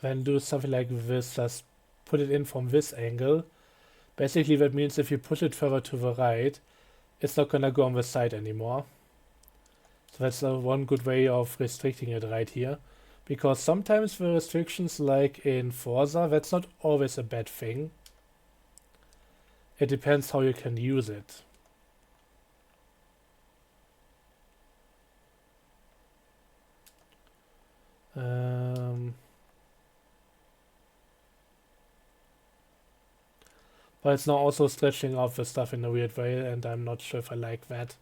then do something like this, just put it in from this angle. Basically, that means if you push it further to the right, it's not gonna go on the side anymore. So that's one good way of restricting it right here. Because sometimes the restrictions, like in Forza, that's not always a bad thing. It depends how you can use it. But it's now also stretching off the stuff in a weird way, and I'm not sure if I like that.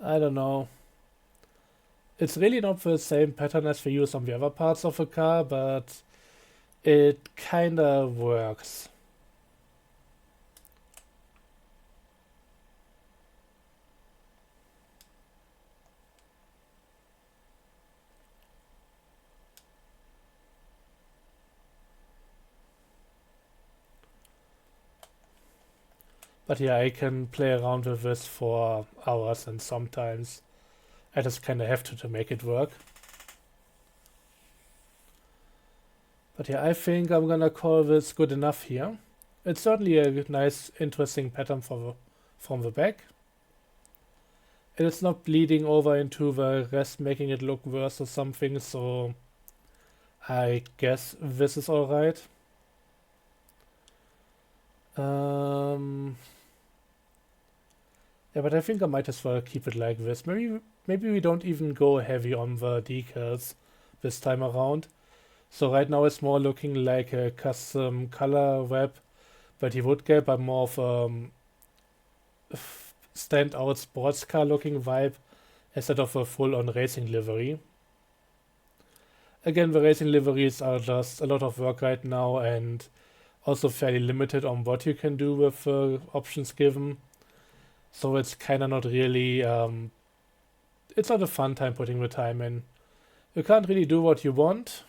I don't know. It's really not the same pattern as we use on the other parts of the car, but it kinda works. But yeah, I can play around with this for hours, and sometimes I just kinda have to make it work. But yeah, I think I'm gonna call this good enough here. It's certainly a nice, interesting pattern from the back. And it's not bleeding over into the rest, making it look worse or something, so I guess this is alright. Yeah, but I think I might as well keep it like this. Maybe we don't even go heavy on the decals this time around. So right now it's more looking like a custom color web that you would get, but more of stand-out sports car looking vibe instead of a full-on racing livery. Again, the racing liveries are just a lot of work right now and also fairly limited on what you can do with options given. So it's kind of not really, it's not a fun time putting the time in. You can't really do what you want.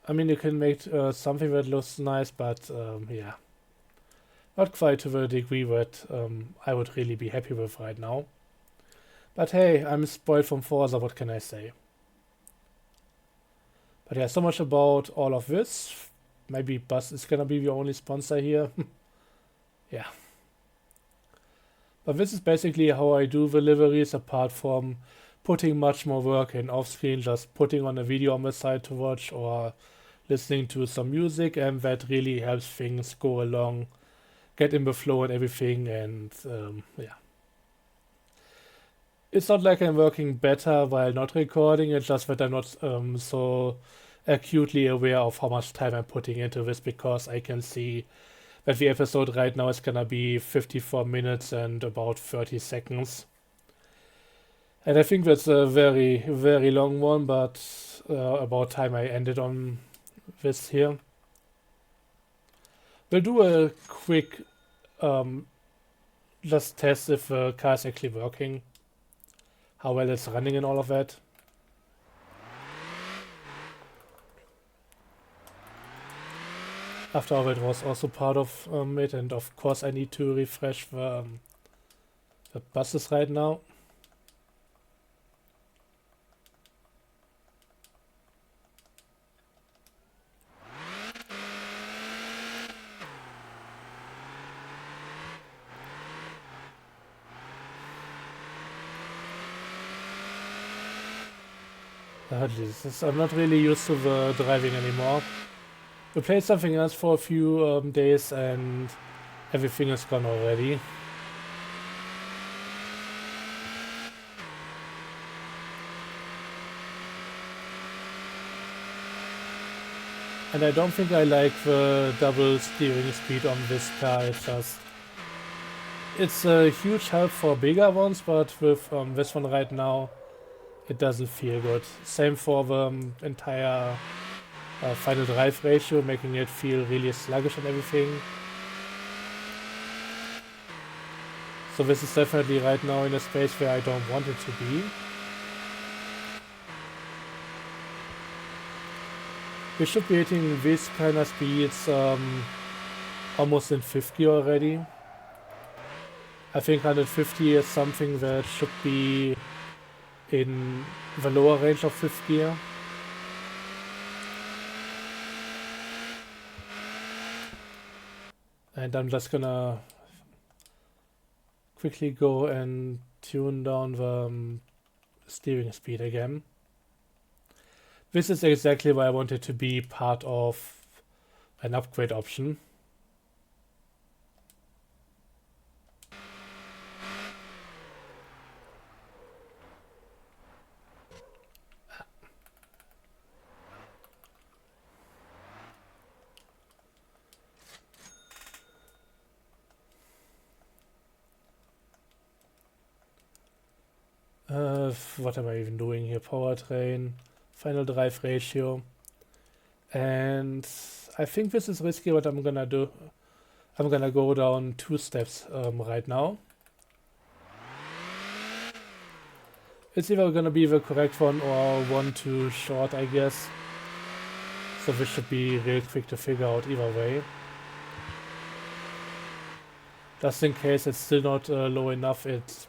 I mean, you can make something that looks nice, but yeah. Not quite to the degree that I would really be happy with right now. But hey, I'm spoiled from Forza, what can I say? But yeah, so much about all of this. Maybe Buzz is gonna be the only sponsor here. Yeah. But this is basically how I do the liveries, apart from putting much more work in off-screen, just putting on a video on the side to watch or listening to some music, and that really helps things go along, get in the flow and everything, and yeah. It's not like I'm working better while not recording, it's just that I'm not so acutely aware of how much time I'm putting into this, because I can see that the episode right now is gonna be 54 minutes and about 30 seconds. And I think that's a very, very long one, but about time I ended on this here. We'll do a quick just test if the car is actually working, how well it's running and all of that. After all, it was also part of it, and of course I need to refresh the buses right now. Jesus, I'm not really used to the driving anymore. We played something else for a few days and everything is gone already. And I don't think I like the double steering speed on this car. It's a huge help for bigger ones, but with this one right now, it doesn't feel good. Same for the entire final drive ratio, making it feel really sluggish and everything. So this is definitely right now in a space where I don't want it to be. We should be hitting these kind of speeds almost in 5th gear already. I think 150 is something that should be in the lower range of 5th gear. And I'm just gonna quickly go and tune down the steering speed again. This is exactly why I want it to be part of an upgrade option. What am I even doing here? Powertrain, final drive ratio. And I think this is risky, what I'm gonna do. I'm gonna go down 2 steps right now. It's either gonna be the correct one or one too short, I guess. So this should be real quick to figure out either way. Just in case it's still not low enough, it's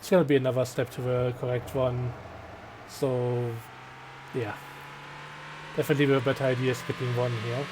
gonna be another step to the correct one. So yeah, definitely a better idea skipping one here.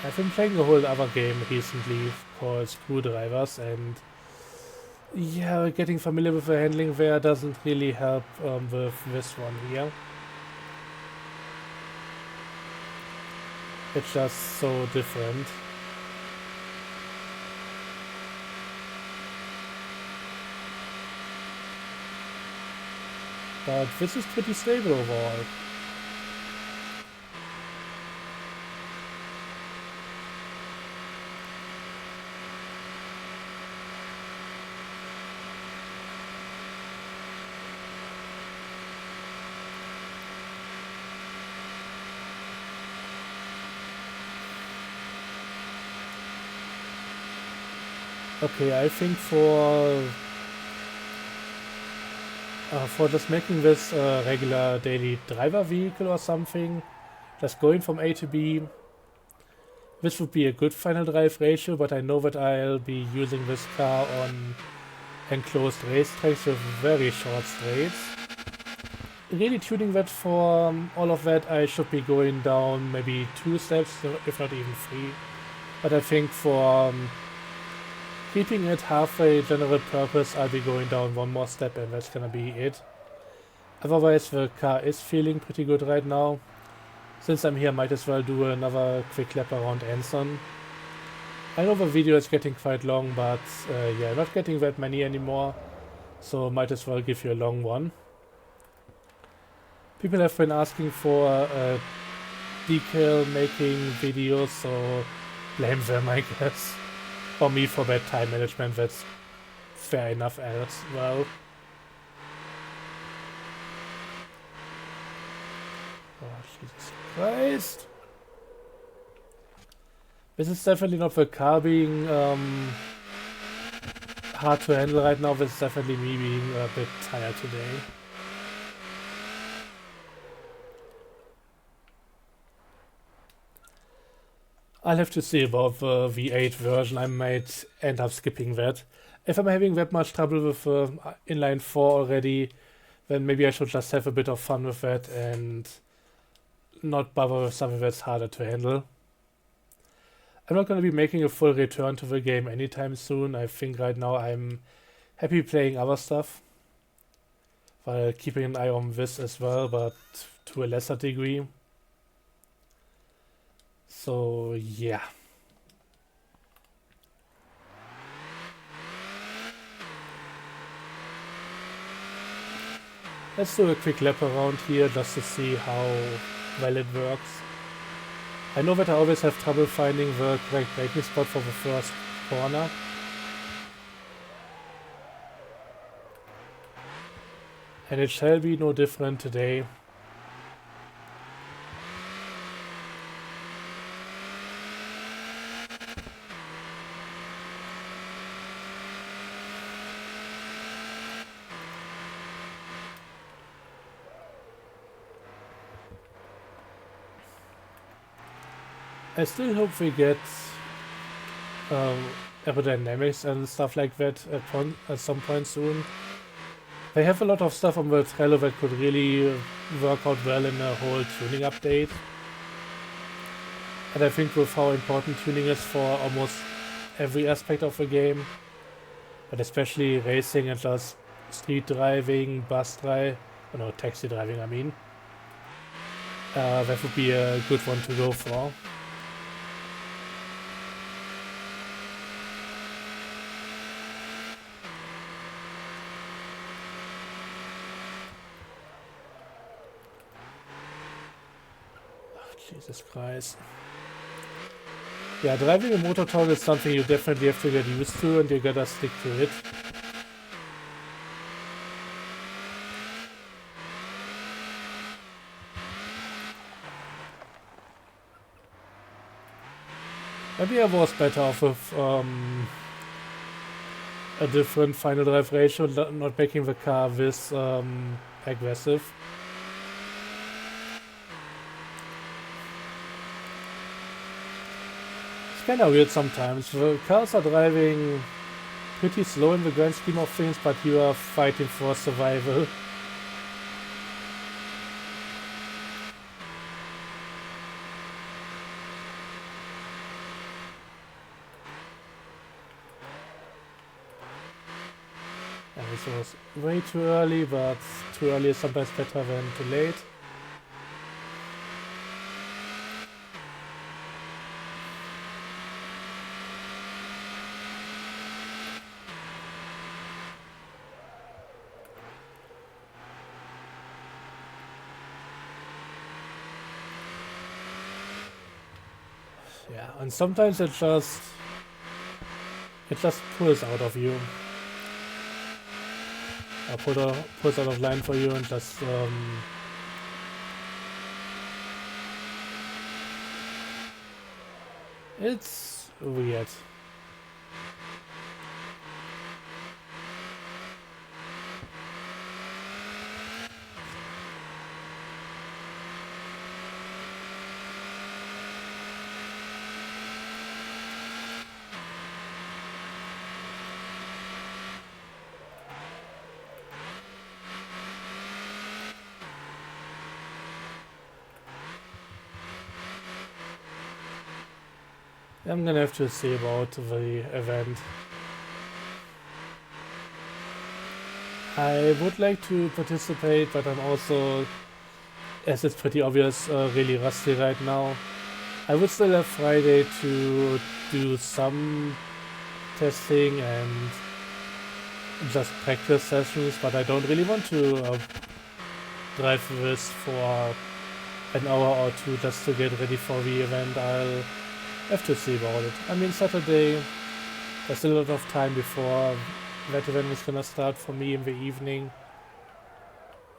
I've been playing a whole other game recently called Screwdrivers, and yeah, getting familiar with the handling there doesn't really help with this one here. It's just so different. But this is pretty stable overall. Okay, I think for just making this a regular daily driver vehicle or something, just going from A to B, this would be a good final drive ratio, but I know that I'll be using this car on enclosed racetracks with very short straights. Really tuning that for all of that, I should be going down maybe 2 steps, if not even 3. But I think for keeping it halfway general purpose, I'll be going down 1 more step and that's gonna be it. Otherwise, the car is feeling pretty good right now. Since I'm here, might as well do another quick lap around Anson. I know the video is getting quite long, but yeah, not getting that many anymore, so might as well give you a long one. People have been asking for decal making videos, so blame them, I guess. Or me for bad time management, that's fair enough as well. Oh, Jesus Christ. This is definitely not the car being hard to handle right now, this is definitely me being a bit tired today. I'll have to see about the V8 version, I might end up skipping that. If I'm having that much trouble with inline 4 already, then maybe I should just have a bit of fun with that and not bother with something that's harder to handle. I'm not going to be making a full return to the game anytime soon. I think right now I'm Happy playing other stuff, while keeping an eye on this as well, but to a lesser degree. So yeah. Let's do a quick lap around here just to see how well it works. I know that I always have trouble finding the correct braking spot for the first corner. And it shall be no different today. I still hope we get aerodynamics and stuff like that at some point soon. They have a lot of stuff on the Trello that could really work out well in a whole tuning update. And I think with how important tuning is for almost every aspect of the game, but especially racing and just street driving, bus drive, no, taxi driving I mean, that would be a good one to go for. Jesus Christ. Yeah, driving a motor toggle is something you definitely have to get used to, and you gotta stick to it. Maybe I was better off with a different final drive ratio, not making the car this aggressive. It's kind of weird sometimes. The cars are driving pretty slow in the grand scheme of things, but you are fighting for survival. And this was way too early, but too early is sometimes better than too late. Yeah, and sometimes it just pulls out of you. Or pulls out of line for you and just it's weird. I'm gonna have to see about the event. I would like to participate, but I'm also, as it's pretty obvious, really rusty right now. I would still have Friday to do some testing and just practice sessions, but I don't really want to drive this for an hour or two just to get ready for the event. I'll have to see about it. I mean, Saturday, there's still a lot of time before that event is gonna start for me in the evening.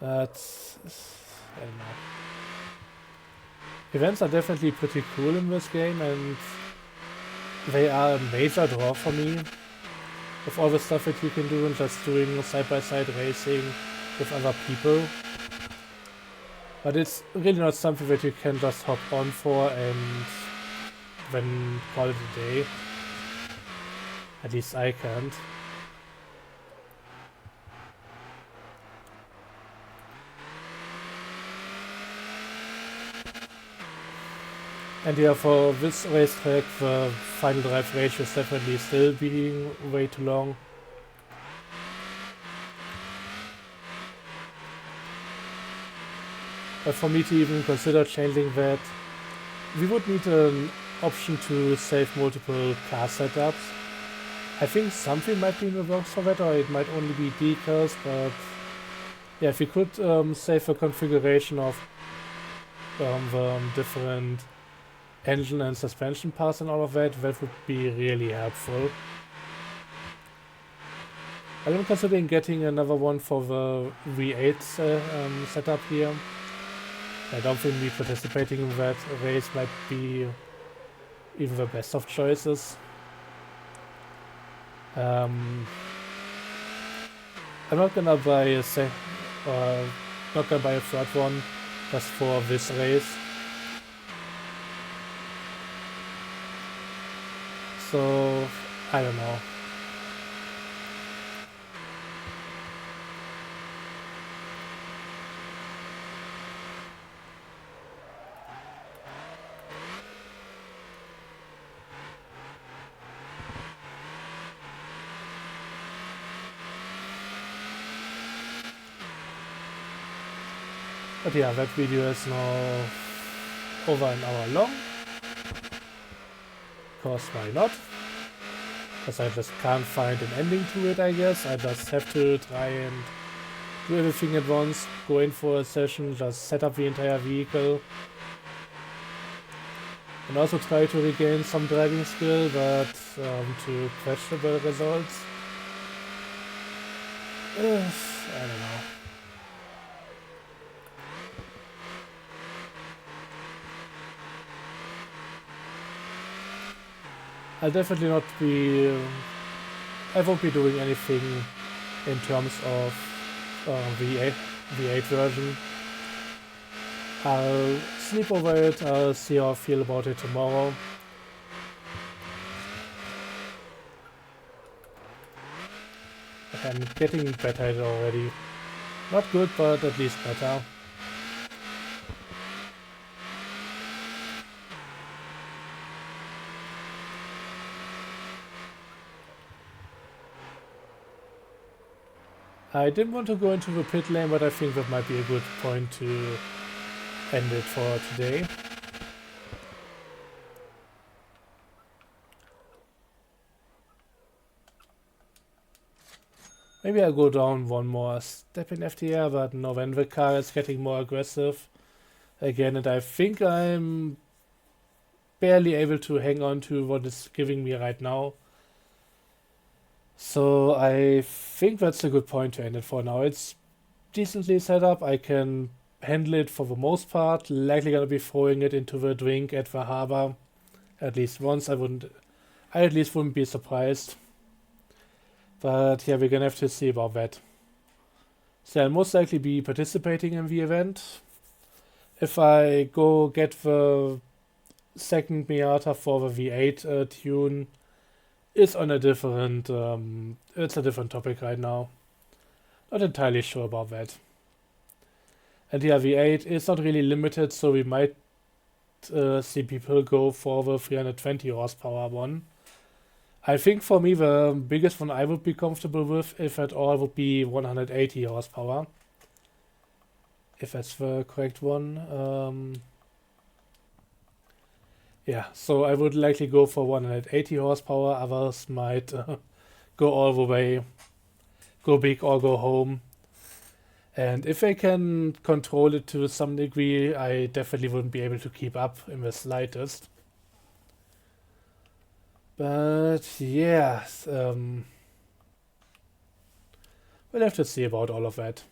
I don't know. Events are definitely pretty cool in this game, and they are a major draw for me. With all the stuff that you can do and just doing side-by-side racing with other people. But it's really not something that you can just hop on for and then call it a day. At least I can't. And yeah, for this racetrack, the final drive ratio is definitely still being way too long. for me to even consider changing that, we would need an option to save multiple car setups. I think something might be in the works for that, or it might only be decals, but yeah, if we could save a configuration of the different engine and suspension parts and all of that, that would be really helpful. I'm considering getting another one for the V8 setup here. I don't think me participating in that race might be even the best of choices. I'm not gonna buy a not gonna buy a third one just for this race. So I don't know. But yeah, that video is now over an hour long. Because why not? Because I just can't find an ending to it, I guess. I just have to try and do everything at once, go in for a session, just set up the entire vehicle. And also try to regain some driving skill, but to questionable results. I don't know. I'll definitely not be... I won't be doing anything in terms of V8 version. I'll sleep over it, I'll see how I feel about it tomorrow. I'm getting better at it already. Not good, but at least better. I didn't want to go into the pit lane, but I think that might be a good point to end it for today. Maybe I'll go down one more step in FTR, but no, when the car is getting more aggressive again, and I think I'm barely able to hang on to what it's giving me right now. So I think that's a good point to end it for now. It's decently set up. I can handle it for the most part. Likely gonna be throwing it into the drink at the harbor at least once. I at least wouldn't be surprised. But yeah, we're gonna have to see about that. So I'll most likely be participating in the event. If I go get the second Miata for the V8 tune, it's on a different, it's a different topic right now. Not entirely sure about that. And yeah, V8 is not really limited, so we might see people go for the 320 horsepower one. I think for me the biggest one I would be comfortable with, if at all, would be 180 horsepower. If that's the correct one. Yeah, so I would likely go for 180 horsepower. Others might go all the way, go big or go home. And if I can control it to some degree, I definitely wouldn't be able to keep up in the slightest. But yeah, we'll have to see about all of that.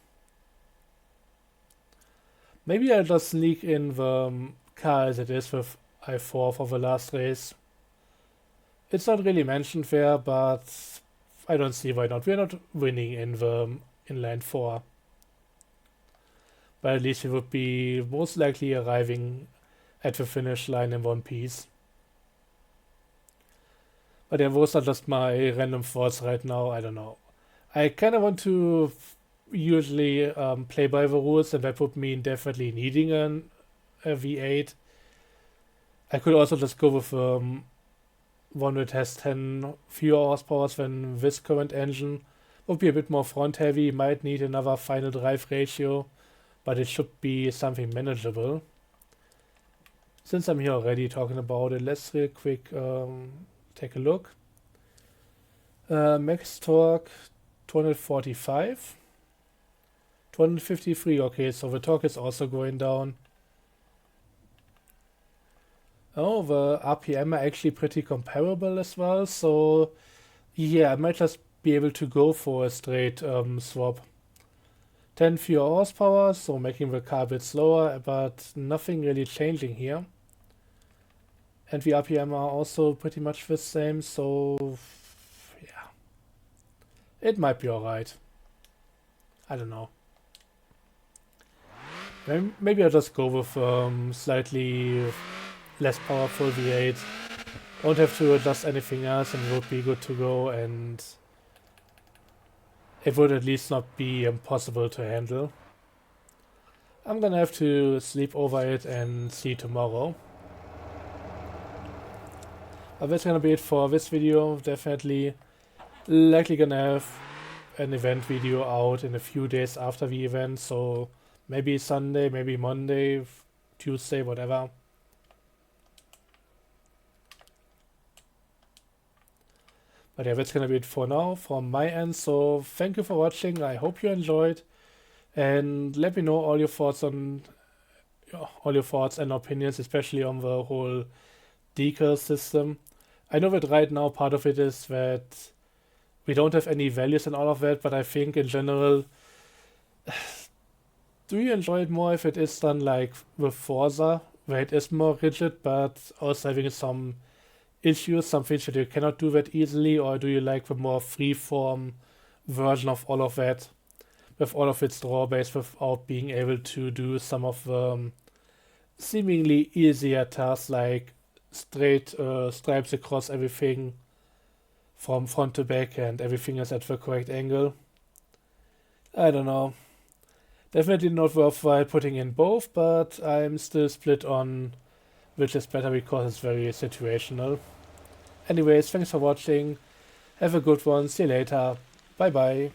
Maybe I'll just sneak in the car as it is with I4 for the last race. It's not really mentioned there, but I don't see why not. We're not winning in the inline 4. But at least we would be most likely arriving at the finish line in one piece. But yeah, those are just my random thoughts right now. I don't know. I kind of want to usually play by the rules, and that would mean definitely needing a V8. I could also just go with one that has 10 fewer horsepower than this current engine. Would be a bit more front heavy, might need another final drive ratio but it should be something manageable. Since I'm here already talking about it, let's real quick take a look. Max torque 245, 253. Okay, so the torque is also going down. Oh, the RPM are actually pretty comparable as well, so yeah, I might just be able to go for a straight swap. 10 fewer horsepower, so making the car a bit slower, but nothing really changing here. And the RPM are also pretty much the same, so yeah, it might be alright. I don't know. Maybe I'll just go with slightly less powerful V8. Don't have to adjust anything else and it would be good to go, and it would at least not be impossible to handle. I'm gonna have to sleep over it and see tomorrow. But that's gonna be it for this video. Definitely likely gonna have an event video out in a few days after the event, so maybe Sunday, maybe Monday, Tuesday, whatever. But yeah, that's gonna be it for now from my end. So thank you for watching. I hope you enjoyed, and let me know all your thoughts and opinions, especially on the whole decal system. I know that right now part of it is that we don't have any values and all of that, but I think in general, do you enjoy it more if it is done like with Forza, where it is more rigid, but also having some issues, some things that you cannot do that easily, or do you like the more free-form version of all of that, with all of its drawbacks, without being able to do some of the seemingly easier tasks like straight stripes across everything from front to back and everything is at the correct angle? I don't know. Definitely not worthwhile putting in both, but I'm still split on which is better because it's very situational. Anyways, thanks for watching. Have a good one. See you later. Bye bye.